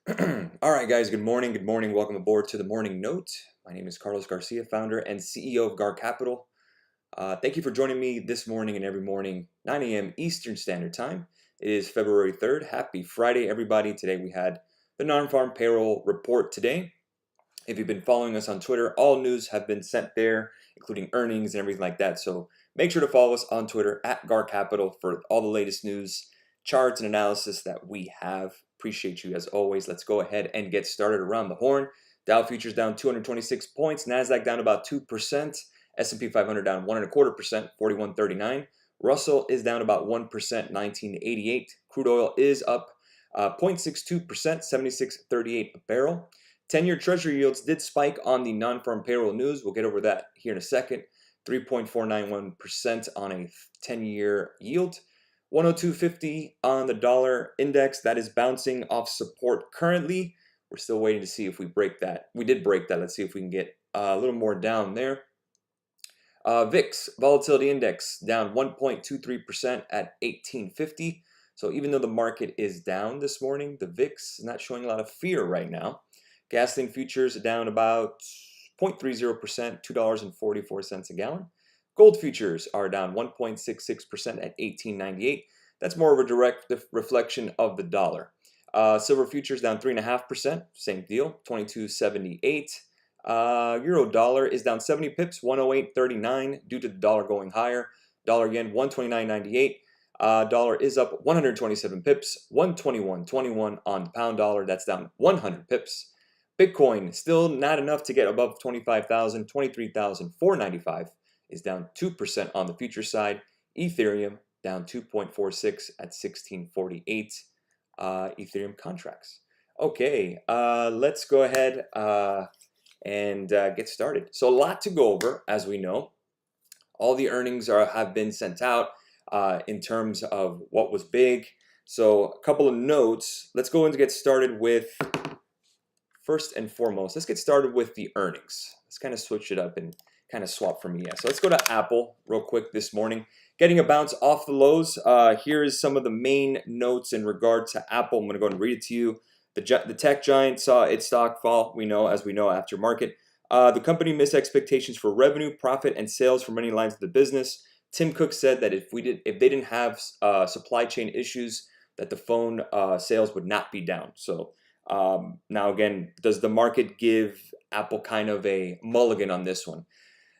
All right, guys, good morning. Good morning. Welcome aboard to the Morning Note. My name is Carlos Garcia, founder and CEO of GAR Capital. Thank you for joining me this morning and every morning, 9 a.m. Eastern Standard Time. It is February 3rd. Happy Friday, everybody. Today we had the non-farm payroll report today. If you've been following us on Twitter, all news have been sent there, including earnings and everything like that. So make sure to follow us on Twitter at GAR Capital for all the latest news, charts, and analysis that we have. Appreciate you as always. Let's go ahead and get started around the horn. Dow futures down 226 points, NASDAQ down about 2%, S&P 500 down 1.25%, 41.39. Russell is down about 1%, 1988. Crude oil is up 0.62%, 76.38 a barrel. 10-year Treasury yields did spike on the non-farm payroll news. We'll get over that here in a second. 3.491% on a 10-year yield. 102.50 on the dollar index. That is bouncing off support currently. We're still waiting to see if we break that. We did break that. Let's see if we can get a little more down there. VIX, volatility index, down 1.23% at 1850. So even though the market is down this morning, the VIX is not showing a lot of fear right now. Gasoline futures down about 0.30%, $2.44 a gallon. Gold futures are down 1.66% at $18.98. That's more of a direct reflection of the dollar. Silver futures down 3.5%, same deal, 22.78. Euro dollar is down 70 pips, 108.39 due to the dollar going higher. Dollar yen 129.98. Dollar is up 127 pips, 121.21 on the pound dollar. That's down 100 pips. Bitcoin still not enough to get above 25,000, 23,495 is down 2% on the future side. Ethereum down 2.46 at 1648 Ethereum contracts. Okay, let's go ahead and get started. So a lot to go over, as we know. All the earnings have been sent out in terms of what was big. So a couple of notes. Let's go and get started with, first and foremost, let's get started with the earnings. Let's kind of switch it up and kind of swap from ES. So let's go to Apple real quick this morning. Getting a bounce off the lows. Here is some of the main notes in regard to Apple. I'm going to go and read it to you. The tech giant saw its stock fall, as we know, after market. The company missed expectations for revenue, profit, and sales for many lines of the business. Tim Cook said that if they didn't have supply chain issues, that the phone sales would not be down. So now again, does the market give Apple kind of a mulligan on this one?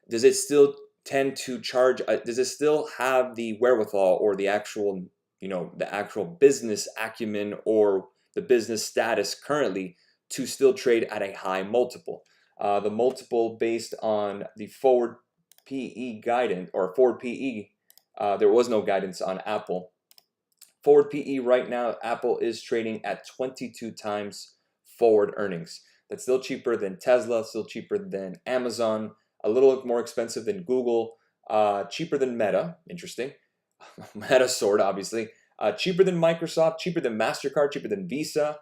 Does it still tend to charge? Does it still have the wherewithal or the actual, the actual business acumen or the business status currently to still trade at a high multiple? The multiple based on the forward PE guidance or forward PE, there was no guidance on Apple. Forward PE right now, Apple is trading at 22 times forward earnings. That's still cheaper than Tesla, still cheaper than Amazon, a little more expensive than Google, cheaper than Meta, interesting. Meta sort, obviously. Cheaper than Microsoft, cheaper than MasterCard, cheaper than Visa,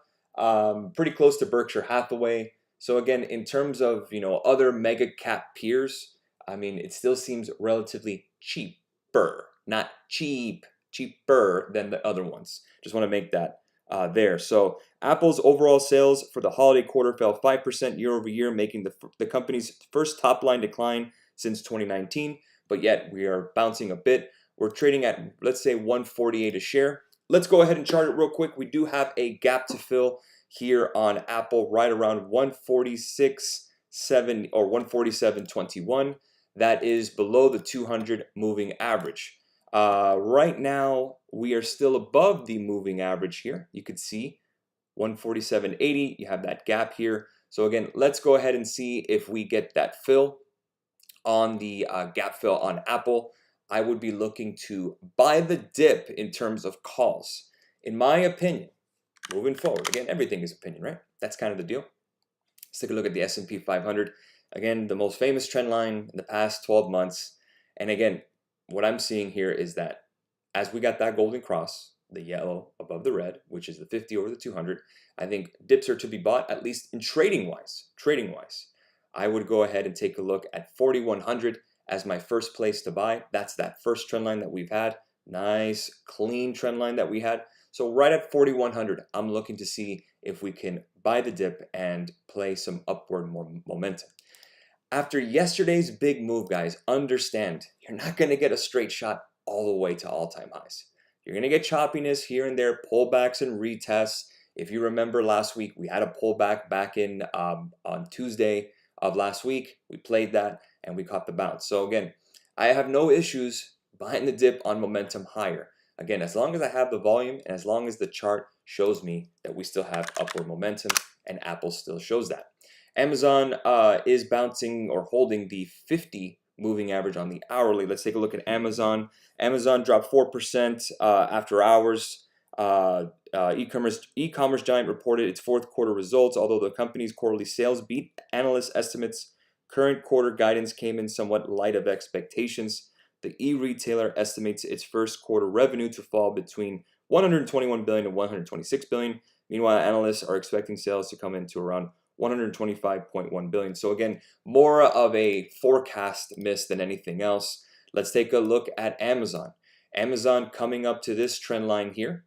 pretty close to Berkshire Hathaway. So again, in terms of, other mega cap peers, I mean, it still seems relatively cheaper, not cheaper than the other ones. Just want to make that there. So Apple's overall sales for the holiday quarter fell 5% year over year, making the company's first top line decline since 2019. But yet we are bouncing a bit. We're trading at, let's say, 148 a share. Let's go ahead and chart it real quick. We do have a gap to fill here on Apple right around 146.7 or 147.21. That is below the 200 moving average. Right now, we are still above the moving average here. You could see 147.80. You have that gap here. So again, let's go ahead and see if we get that fill on the gap fill on Apple. I would be looking to buy the dip in terms of calls. In my opinion, moving forward, again, everything is opinion, right? That's kind of the deal. Let's take a look at the S&P 500. Again, the most famous trend line in the past 12 months. And again, what I'm seeing here is that as we got that golden cross, the yellow above the red, which is the 50 over the 200, I think dips are to be bought, at least in trading wise. I would go ahead and take a look at 4,100 as my first place to buy. That's that first trend line that we've had. Nice, clean trend line that we had. So right at 4,100, I'm looking to see if we can buy the dip and play some upward momentum. After yesterday's big move, guys, understand you're not going to get a straight shot all the way to all-time highs. You're going to get choppiness here and there, pullbacks and retests. If you remember last week, we had a pullback back in on Tuesday of last week. We played that and we caught the bounce. So again, I have no issues buying the dip on momentum higher. Again, as long as I have the volume and as long as the chart shows me that we still have upward momentum, and Apple still shows that. Amazon is bouncing or holding the 50 moving average on the hourly. Let's take a look at Amazon. Amazon dropped 4% after hours. E-commerce giant reported its fourth quarter results. Although the company's quarterly sales beat analyst estimates, current quarter guidance came in somewhat light of expectations. The e-retailer estimates its first quarter revenue to fall between 121 billion and 126 billion. Meanwhile, analysts are expecting sales to come into around 125.1 billion. So again, more of a forecast miss than anything else. Let's take a look at Amazon. Amazon coming up to this trend line here.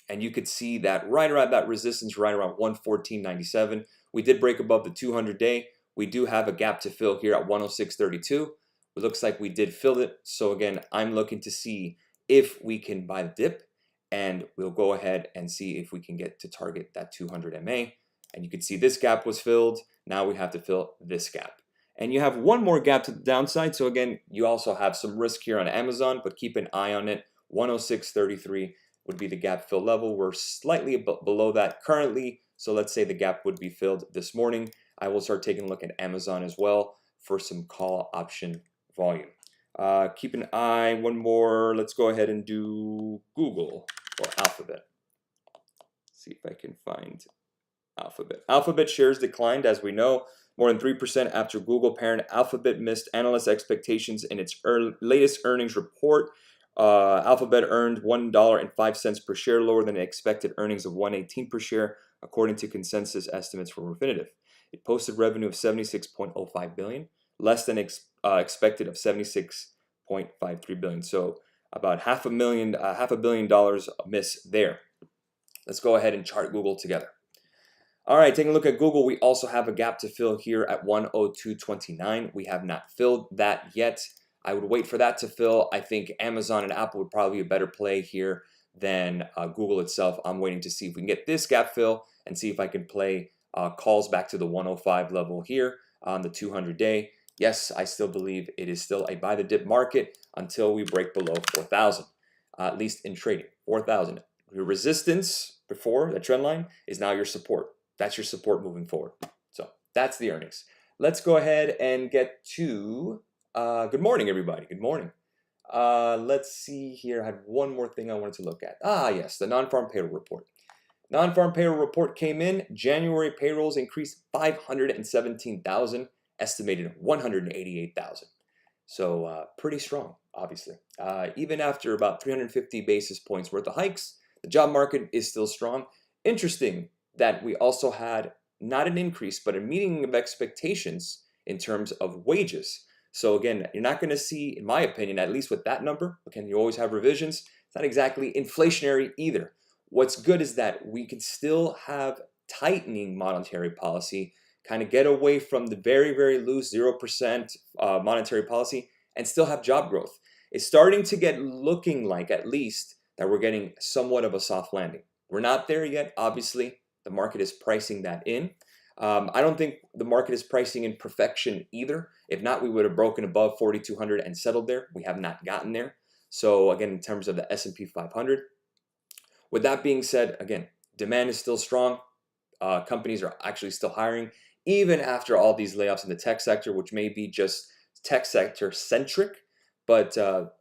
And you could see that right around that resistance, right around 114.97. We did break above the 200-day. We do have a gap to fill here at 106.32. It looks like we did fill it. So again, I'm looking to see if we can buy the dip, and we'll go ahead and see if we can get to target that 200 MA. And you can see this gap was filled. Now we have to fill this gap. And you have one more gap to the downside. So again, you also have some risk here on Amazon, but keep an eye on it. 106.33 would be the gap fill level. We're slightly below that currently. So let's say the gap would be filled this morning. I will start taking a look at Amazon as well for some call option volume. Keep an eye, one more. Let's go ahead and do Google or Alphabet. See if I can find Alphabet. Alphabet shares declined, as we know, more than 3% after Google parent Alphabet missed analyst expectations in its latest earnings report. Alphabet earned $1.05 per share, lower than expected earnings of $1.18 per share, according to consensus estimates from Refinitiv. It posted revenue of $76.05 billion, less than expected of $76.53 billion. So about half a billion dollars miss there. Let's go ahead and chart Google together. All right, taking a look at Google, we also have a gap to fill here at 102.29. We have not filled that yet. I would wait for that to fill. I think Amazon and Apple would probably be a better play here than Google itself. I'm waiting to see if we can get this gap fill and see if I can play calls back to the 105 level here on the 200-day. Yes, I still believe it is still a buy the dip market until we break below 4,000, at least in trading. 4,000. Your resistance before the trend line is now your support. That's your support moving forward. So that's the earnings. Let's go ahead and get to good morning, everybody. Good morning. Let's see here. I had one more thing I wanted to look at. Yes, the non-farm payroll report. Non-farm payroll report came in. January payrolls increased 517,000, estimated 188,000. So pretty strong, obviously. Even after about 350 basis points worth of hikes, the job market is still strong. Interesting that we also had not an increase, but a meeting of expectations in terms of wages. So again, you're not going to see, in my opinion, at least with that number, again, you always have revisions. It's not exactly inflationary either. What's good is that we can still have tightening monetary policy, kind of get away from the very, very loose 0% monetary policy and still have job growth. It's starting to get looking like, at least, that we're getting somewhat of a soft landing. We're not there yet, obviously. The market is pricing that in. I don't think the market is pricing in perfection either. If not, we would have broken above 4,200 and settled there. We have not gotten there. So again, in terms of the S&P 500, with that being said, again, demand is still strong. Companies are actually still hiring, even after all these layoffs in the tech sector, which may be just tech sector centric. But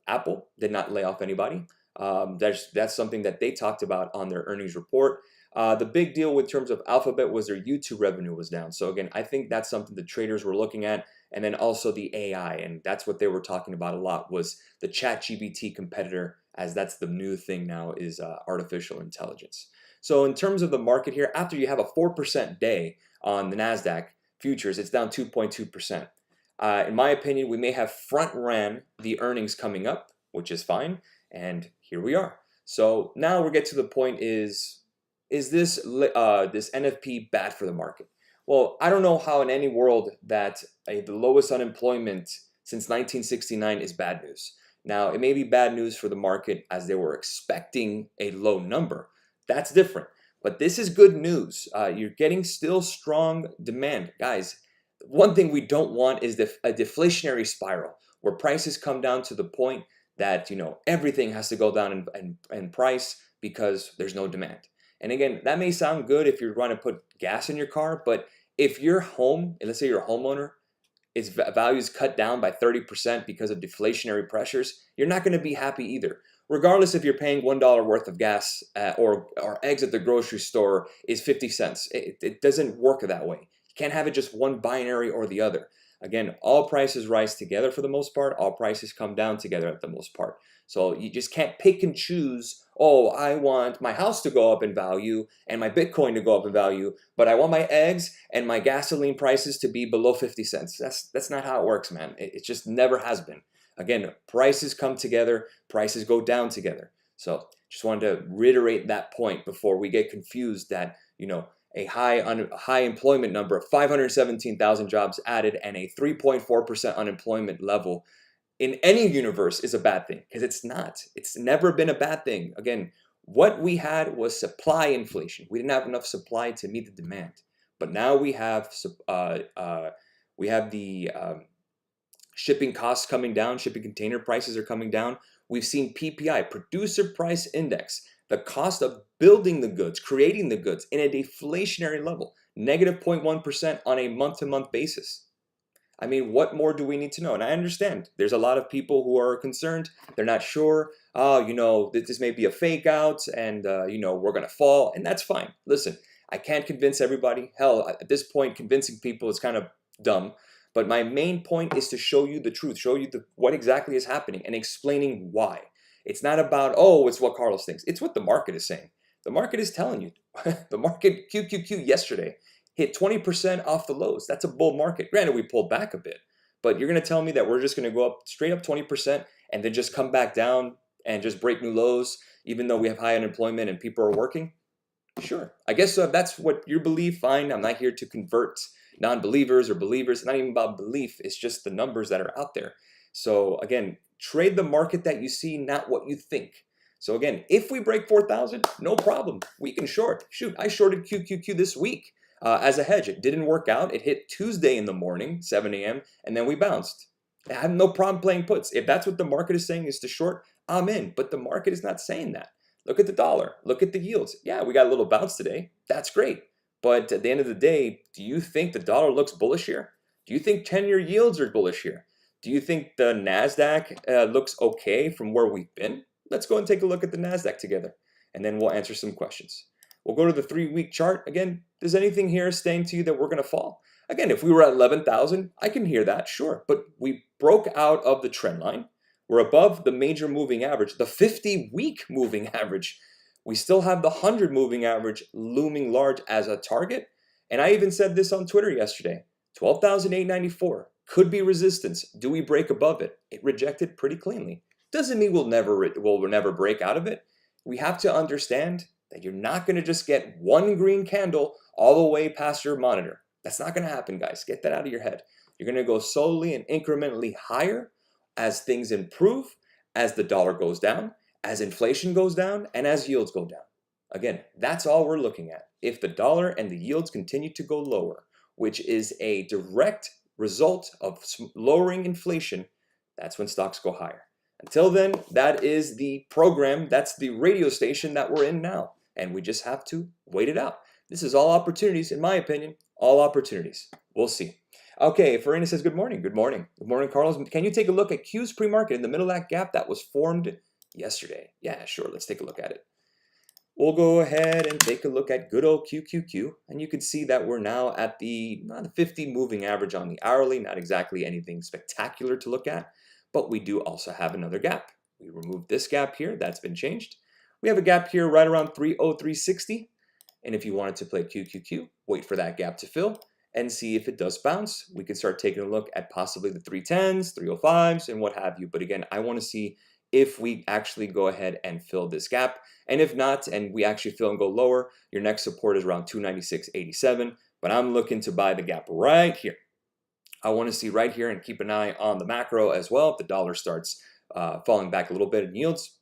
Apple did not lay off anybody. That's something that they talked about on their earnings report. The big deal with terms of Alphabet was their YouTube revenue was down. So again, I think that's something the traders were looking at. And then also the AI, and that's what they were talking about a lot, was the ChatGPT competitor, as that's the new thing now, is artificial intelligence. So in terms of the market here, after you have a 4% day on the NASDAQ futures, it's down 2.2%. In my opinion, we may have front ran the earnings coming up, which is fine. And here we are. So now we get to the point is this NFP bad for the market? Well, I don't know how in any world that the lowest unemployment since 1969 is bad news. Now, it may be bad news for the market as they were expecting a low number. That's different. But this is good news. You're getting still strong demand. Guys, one thing we don't want is a deflationary spiral where prices come down to the point that everything has to go down in price because there's no demand. And again, that may sound good if you're trying to put gas in your car, but if your home, and let's say you're a homeowner, its value is cut down by 30% because of deflationary pressures, you're not going to be happy either. Regardless if you're paying $1 worth of gas or eggs at the grocery store is 50 cents. It doesn't work that way. You can't have it just one binary or the other. Again, all prices rise together for the most part. All prices come down together at the most part. So you just can't pick and choose, oh, I want my house to go up in value and my Bitcoin to go up in value, but I want my eggs and my gasoline prices to be below 50 cents. That's not how it works, man. It just never has been. Again, prices come together, prices go down together. So just wanted to reiterate that point before we get confused that, a high employment number of 517,000 jobs added and a 3.4% unemployment level in any universe is a bad thing, because it's not. It's never been a bad thing. Again, what we had was supply inflation. We didn't have enough supply to meet the demand, but now we have the shipping costs coming down. Shipping container prices are coming down. We've seen PPI, Producer Price Index, the cost of building the goods, creating the goods, in a deflationary level, negative 0.1% on a month-to-month basis. I mean, what more do we need to know? And I understand there's a lot of people who are concerned. They're not sure. Oh, this may be a fake out and, we're going to fall. And that's fine. Listen, I can't convince everybody. Hell, at this point, convincing people is kind of dumb. But my main point is to show you the truth, show you what exactly is happening and explaining why. It's not about, oh, it's what Carlos thinks. It's what the market is saying. The market is telling you. The market QQQ yesterday hit 20% off the lows. That's a bull market. Granted, we pulled back a bit, but you're going to tell me that we're just going to go up straight up 20% and then just come back down and just break new lows, even though we have high unemployment and people are working? Sure. I guess that's what you believe. Fine. I'm not here to convert non-believers or believers. It's not even about belief. It's just the numbers that are out there. So again, trade the market that you see, not what you think. So again, if we break 4,000, no problem. We can short. Shoot, I shorted QQQ this week as a hedge. It didn't work out. It hit Tuesday in the morning, 7 a.m., and then we bounced. I have no problem playing puts. If that's what the market is saying is to short, I'm in. But the market is not saying that. Look at the dollar. Look at the yields. Yeah, we got a little bounce today. That's great. But at the end of the day, do you think the dollar looks bullish here? Do you think 10-year yields are bullish here? Do you think the NASDAQ looks okay from where we've been? Let's go and take a look at the NASDAQ together, and then we'll answer some questions. We'll go to the 3-week chart. Again, does anything here saying to you that we're going to fall? Again, if we were at 11,000, I can hear that, sure. But we broke out of the trend line. We're above the major moving average, the 50-week moving average. We still have the 100 moving average looming large as a target. And I even said this on Twitter yesterday. 12,894 could be resistance. Do we break above it? It rejected pretty cleanly. Doesn't mean we'll never break out of it. We have to understand that you're not going to just get one green candle all the way past your monitor. That's not going to happen, guys. Get that out of your head. You're going to go slowly and incrementally higher as things improve, as the dollar goes down, as inflation goes down, and as yields go down. Again, that's all we're looking at. If the dollar and the yields continue to go lower, which is a direct result of lowering inflation, that's when stocks go higher. Until then, that is the program, that's the radio station that we're in now. And we just have to wait it out. This is all opportunities, in my opinion, all opportunities. We'll see. Okay, Farina says, good morning. Good morning. Good morning, Carlos. Can you take a look at Q's pre-market in the middle of that gap that was formed yesterday? Yeah, sure. Let's take a look at it. We'll go ahead and take a look at good old QQQ. And you can see that we're now at the 50 moving average on the hourly. Not exactly anything spectacular to look at, but we do also have another gap. We removed this gap here. That's been changed. We have a gap here right around 303.60. And if you wanted to play QQQ, wait for that gap to fill and see if it does bounce. We can start taking a look at possibly the 310s, 305s, and what have you. But again, I want to see if we actually go ahead and fill this gap. And if not, and we actually fill and go lower, your next support is around 296.87. But I'm looking to buy the gap right here. I want to see right here and keep an eye on the macro as well. If the dollar starts falling back a little bit in yields,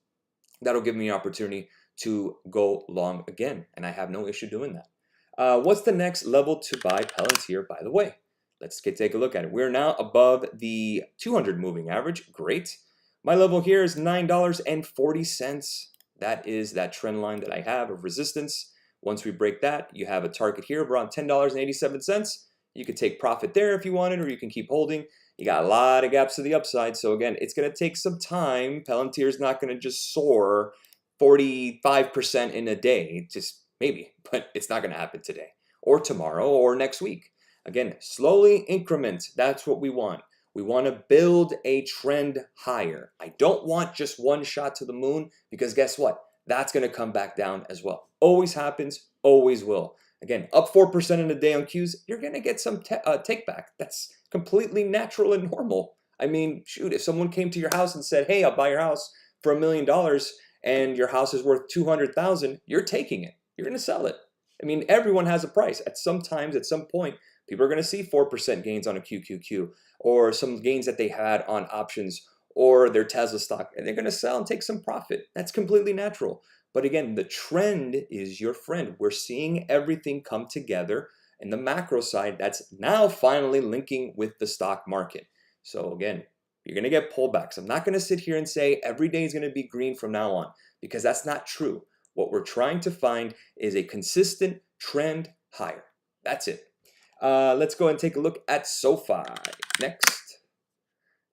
that'll give me an opportunity to go long again. And I have no issue doing that. What's the next level to buy Palantir, by the way? Let's take a look at it. We're now above the 200 moving average. Great. My level here is $9.40. That is that trend line that I have of resistance. Once we break that, you have a target here of around $10.87. You could take profit there if you wanted, or you can keep holding. You got a lot of gaps to the upside. So again, it's going to take some time. Palantir is not going to just soar 45% in a day, just maybe, but it's not going to happen today or tomorrow or next week. Again, slowly increment. That's what we want. We want to build a trend higher. I don't want just one shot to the moon, because guess what? That's going to come back down as well. Always happens, always will. Again, up 4% in a day on Qs, you're going to get some take back. That's completely natural and normal. I mean, shoot, if someone came to your house and said, hey, I'll buy your house for $1 million and your house is worth $200,000, you're taking it. You're going to sell it. I mean, everyone has a price. At some point, people are going to see 4% gains on a QQQ, or some gains that they had on options or their Tesla stock, and they're going to sell and take some profit. That's completely natural. But again, the trend is your friend. We're seeing everything come together in the macro side that's now finally linking with the stock market. So again, you're going to get pullbacks. I'm not going to sit here and say every day is going to be green from now on, because that's not true. What we're trying to find is a consistent trend higher. That's it. Let's go and take a look at SOFI next.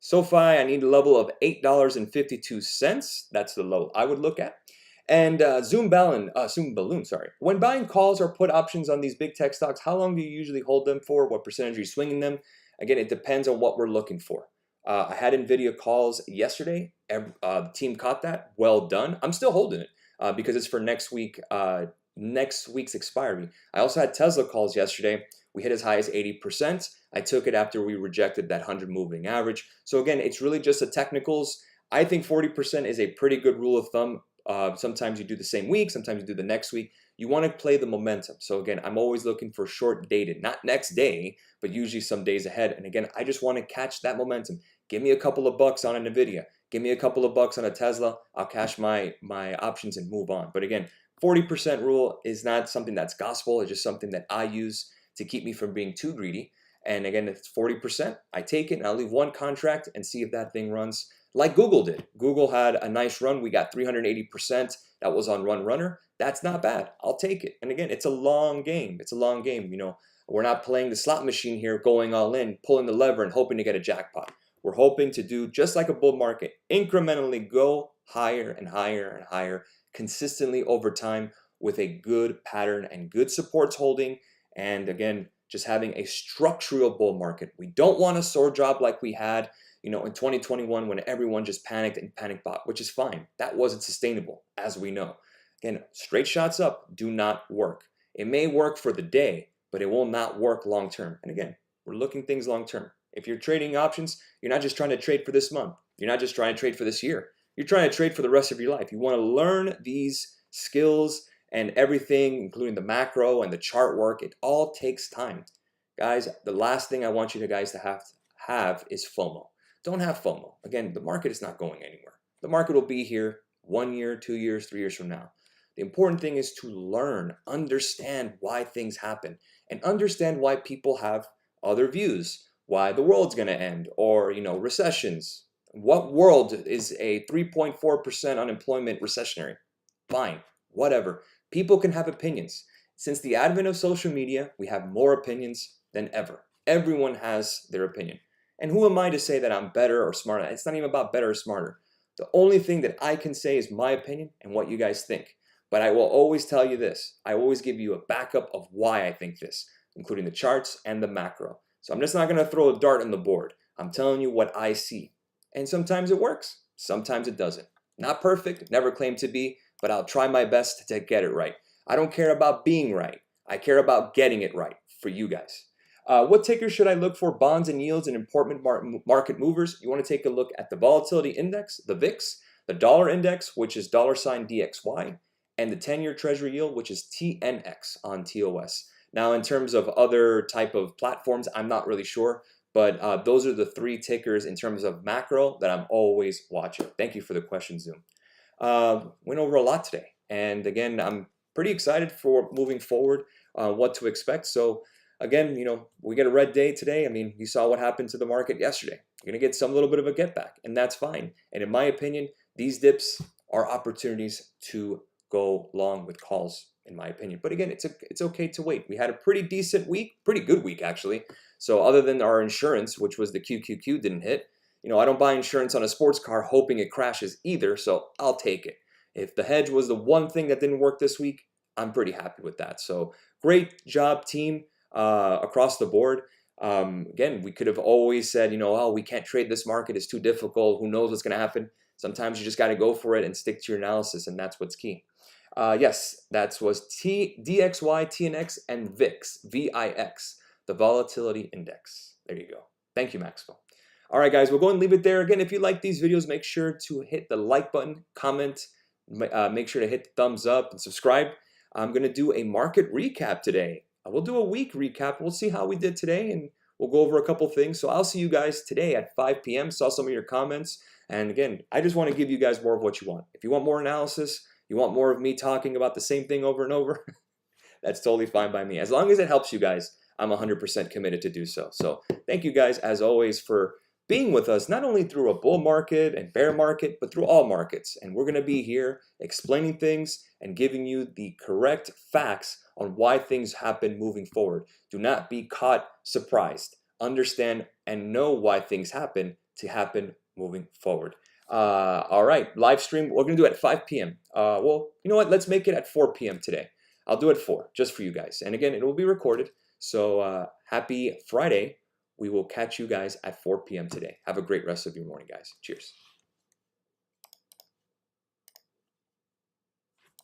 SOFI, I need a level of $8.52. That's the low I would look at. And Zoom Balloon, sorry. When buying calls or put options on these big tech stocks, how long do you usually hold them for? What percentage are you swinging them? Again, it depends on what we're looking for. I had NVIDIA calls yesterday. The team caught that. Well done. I'm still holding it because it's for next week's expiry. I also had Tesla calls yesterday. We hit as high as 80%. I took it after we rejected that 100 moving average. So again, it's really just the technicals. I think 40% is a pretty good rule of thumb. Sometimes you do the same week, sometimes you do the next week. You want to play the momentum. So again, I'm always looking for short dated, not next day, but usually some days ahead. And again, I just want to catch that momentum. Give me a couple of bucks on a NVIDIA. Give me a couple of bucks on a Tesla. I'll cash my options and move on. But again, 40% rule is not something that's gospel. It's just something that I use to keep me from being too greedy. And again, it's 40%. I take it and I'll leave one contract and see if that thing runs like Google did. Google had a nice run. We got 380%. That was on Run Runner. That's not bad. I'll take it. And again, it's a long game. It's a long game. You know, we're not playing the slot machine here, going all in, pulling the lever and hoping to get a jackpot. We're hoping to do just like a bull market, incrementally go higher and higher and higher, consistently over time with a good pattern and good supports holding. And again, just having a structural bull market. We don't want a sore job like we had, you know, in 2021 when everyone just panicked and panic bought, which is fine. That wasn't sustainable, as we know. Again, straight shots up do not work. It may work for the day, but it will not work long term. And again, we're looking things long term. If you're trading options, you're not just trying to trade for this month. You're not just trying to trade for this year. You're trying to trade for the rest of your life. You want to learn these skills and everything, including the macro and the chart work. It all takes time. Guys, the last thing I want you guys to have is FOMO. Don't have FOMO. Again, the market is not going anywhere. The market will be here 1 year, 2 years, 3 years from now. The important thing is to learn, understand why things happen, and understand why people have other views, why the world's going to end, or, you know, recessions. What world is a 3.4% unemployment recessionary? Fine, whatever. People can have opinions. Since the advent of social media, we have more opinions than ever. Everyone has their opinion. And who am I to say that I'm better or smarter? It's not even about better or smarter. The only thing that I can say is my opinion and what you guys think. But I will always tell you this. I always give you a backup of why I think this, including the charts and the macro. So I'm just not going to throw a dart on the board. I'm telling you what I see. And sometimes it works. Sometimes it doesn't. Not perfect, never claim to be, but I'll try my best to get it right. I don't care about being right. I care about getting it right for you guys. What tickers should I look for? Bonds and yields and important market movers. You want to take a look at the volatility index, the VIX. the dollar index, which is $DXY, and the 10-year treasury yield, which is TNX on TOS. Now, in terms of other type of platforms, I'm not really sure, but those are the 3 tickers in terms of macro that I'm always watching. Thank you for the question, Zoom. Went over a lot today, and again, I'm pretty excited for moving forward, what to expect. So again, we get a red day today. I mean, you saw what happened to the market yesterday. You're going to get some little bit of a get back, and that's fine. And in my opinion, these dips are opportunities to go long with calls, in my opinion. But again, it's okay to wait. We had a pretty decent week, pretty good week actually. So other than our insurance, which was the QQQ, didn't hit, I don't buy insurance on a sports car hoping it crashes either, so I'll take it. If the hedge was the one thing that didn't work this week, I'm pretty happy with that. So great job, team, across the board. Again, we could have always said, oh, we can't trade this market. It's too difficult. Who knows what's going to happen? Sometimes you just got to go for it and stick to your analysis, and that's what's key. Yes, that was DXY, TNX, and VIX, VIX, the volatility index. There you go. Thank you, Maxwell. All right, guys, we'll go and leave it there. Again, if you like these videos, make sure to hit the like button, comment, make sure to hit the thumbs up and subscribe. I'm going to do a market recap today. We'll do a week recap. We'll see how we did today, and we'll go over a couple things. So I'll see you guys today at 5 p.m. Saw some of your comments. And again, I just want to give you guys more of what you want. If you want more analysis, you want more of me talking about the same thing over and over, that's totally fine by me. As long as it helps you guys, I'm 100% committed to do so. So thank you guys, as always, for being with us, not only through a bull market and bear market, but through all markets. And we're going to be here explaining things and giving you the correct facts on why things happen moving forward. Do not be caught surprised. Understand and know why things happen to happen moving forward. All right, live stream, we're going to do it at 5 p.m. Well, you know what? Let's make it at 4 p.m. today. I'll do it 4, just for you guys. And again, it will be recorded. So happy Friday. We will catch you guys at 4 p.m. today. Have a great rest of your morning, guys. Cheers.